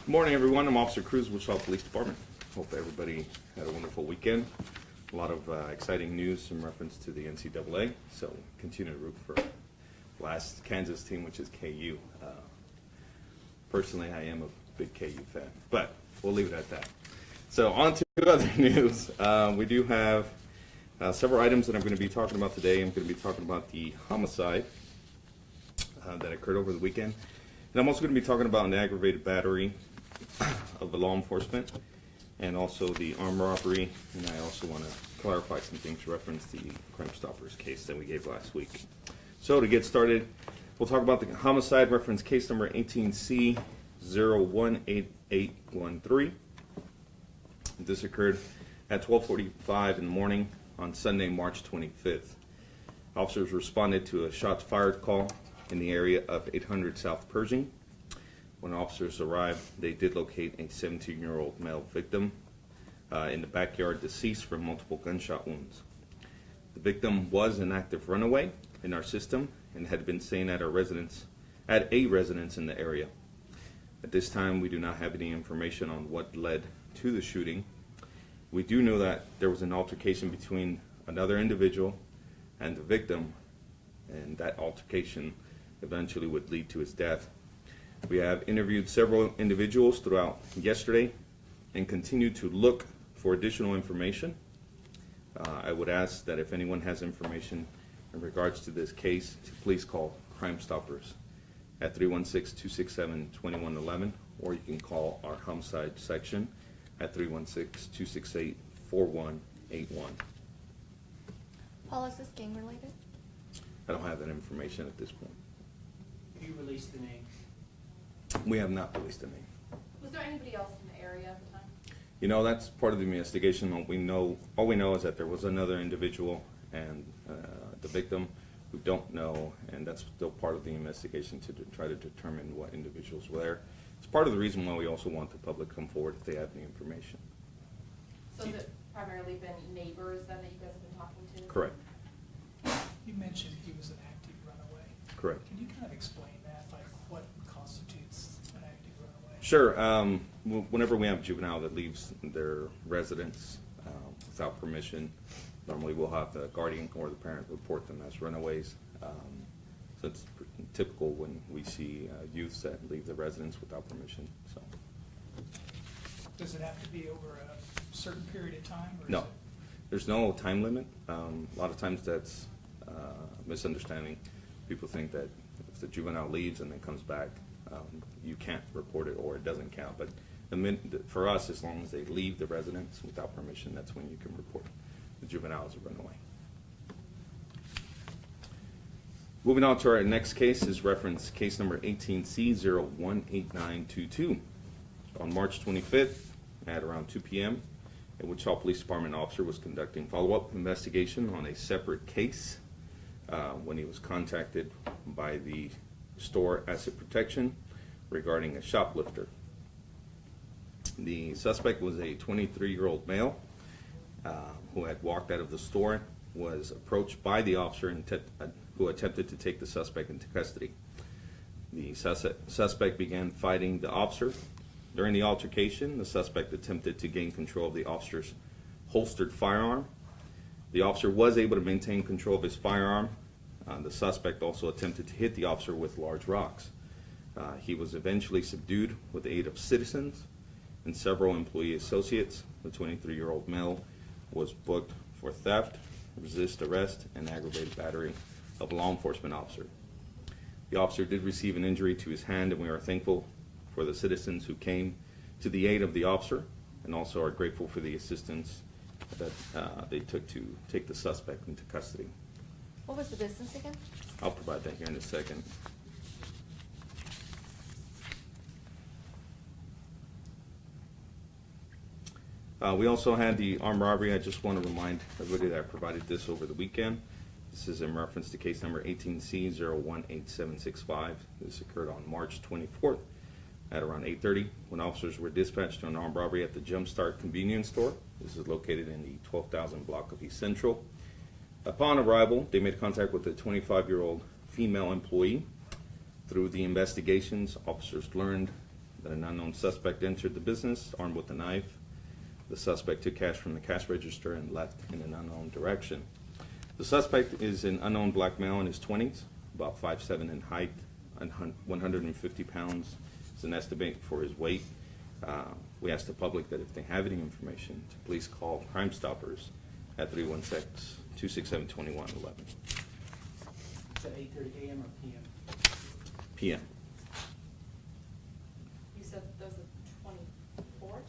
Good morning, everyone. I'm Officer Cruz, Wichita Police Department. Hope everybody had a wonderful weekend. A lot of exciting news in reference to the NCAA, so continue to root for the last Kansas team, which is KU. Personally, I am a big KU fan, but we'll leave it at that. So on to other news. We do have several items that I'm going to be talking about today. I'm going to be talking about the homicide that occurred over the weekend. And I'm also going to be talking about an aggravated battery of the law enforcement and also the armed robbery. And I also want to clarify some things reference the Crime Stoppers case that we gave last week. So to get started, we'll talk about the homicide reference case number 18C018813. This occurred at 12:45 in the morning on Sunday, March 25th. Officers responded to a shots fired call in the area of 800 South Pershing. When officers arrived, they did locate a 17-year-old male victim in the backyard, deceased from multiple gunshot wounds. The victim was an active runaway in our system and had been staying at a residence in the area. At this time, we do not have any information on what led to the shooting. We do know that there was an altercation between another individual and the victim, and that altercation eventually would lead to his death. We have interviewed several individuals throughout yesterday and continue to look for additional information. I would ask that if anyone has information in regards to this case, to please call Crime Stoppers at 316-267-2111, or you can call our homicide section at 316-268-4181. Paul, is this gang related? I don't have that information at this point. Have you released the name? We have not released a name. Was there anybody else in the area at the time? You know, that's part of the investigation. All we know is that there was another individual and the victim who don't know, and that's still part of the investigation to try to determine what individuals were there. It's part of the reason why we also want the public to come forward if they have any information. So has it primarily been neighbors then that you guys have been talking to? Correct. You mentioned he was an active runaway. Correct. Can you kind of explain that, like what constitutes an active runaway? Sure. Whenever we have a juvenile that leaves their residence without permission, normally we'll have the guardian or the parent report them as runaways. So it's typical when we see youths that leave the residence without permission. So. Does it have to be over a certain period of time? Or No. is it... There's no time limit. A lot of times that's a misunderstanding. People think that if the juvenile leaves and then comes back, you can't report it or it doesn't count. But for us, as long as they leave the residence without permission, that's when you can report the juvenile as a runaway. Moving on to our next case is reference case number 18C018922. On March 25th at around 2 p.m., a Wichita Police Department officer was conducting follow-up investigation on a separate case when he was contacted by the store asset protection regarding a shoplifter. The suspect was a 23-year-old male who had walked out of the store, was approached by the officer who attempted to take the suspect into custody. The suspect began fighting the officer. During the altercation, the suspect attempted to gain control of the officer's holstered firearm. The officer was able to maintain control of his firearm. The suspect also attempted to hit the officer with large rocks. He was eventually subdued with the aid of citizens and several employee associates. The 23-year-old male was booked for theft, resist arrest, and aggravated battery of a law enforcement officer. The officer did receive an injury to his hand, and we are thankful for the citizens who came to the aid of the officer, and also are grateful for the assistance that they took to take the suspect into custody. What was the distance again? I'll provide that here in a second. We also had the armed robbery. I just want to remind everybody that I provided this over the weekend. This is in reference to case number 18C018765. This occurred on March 24th at around 8:30 when officers were dispatched to an armed robbery at the Jumpstart convenience store. This is located in the 12,000 block of East Central. Upon arrival, they made contact with a 25-year-old female employee. Through the investigations, officers learned that an unknown suspect entered the business armed with a knife. The suspect took cash from the cash register and left in an unknown direction. The suspect is an unknown black male in his 20s, about 5'7" in height, 150 pounds is an estimate for his weight. We ask the public that if they have any information, to please call Crime Stoppers at 316-267-2111. Is that 8:30 a.m. or p.m.? PM. You said that was the 24th?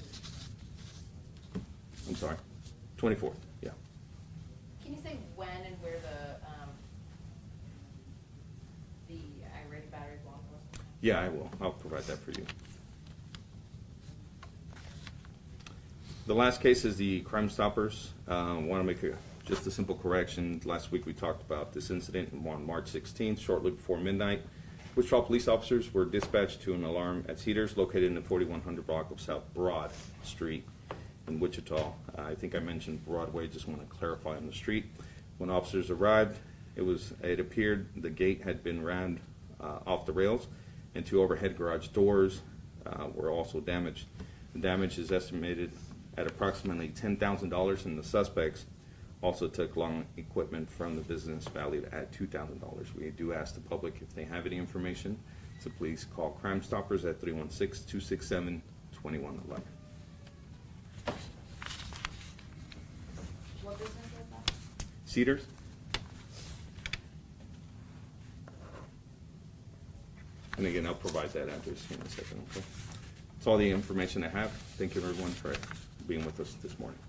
I'm sorry, 24th, yeah. Can you say when and where the aggravated battery law enforcement? Yeah, I will. I'll provide that for you. The last case is the Crime Stoppers. I want to make just a simple correction. Last week we talked about this incident on March 16th, shortly before midnight. Wichita police officers were dispatched to an alarm at Cedars, located in the 4100 block of South Broad Street in Wichita. I think I mentioned Broadway, just want to clarify on the street. When officers arrived, it appeared the gate had been rammed off the rails, and two overhead garage doors were also damaged. The damage is estimated at approximately $10,000, and the suspects also took lawn equipment from the business valued at $2,000. We do ask the public if they have any information to please call Crime Stoppers at 316-267-2111. What business was that? Cedars? And again, I'll provide that address in a second, okay? That's all the information I have. Thank you everyone for being with us this morning.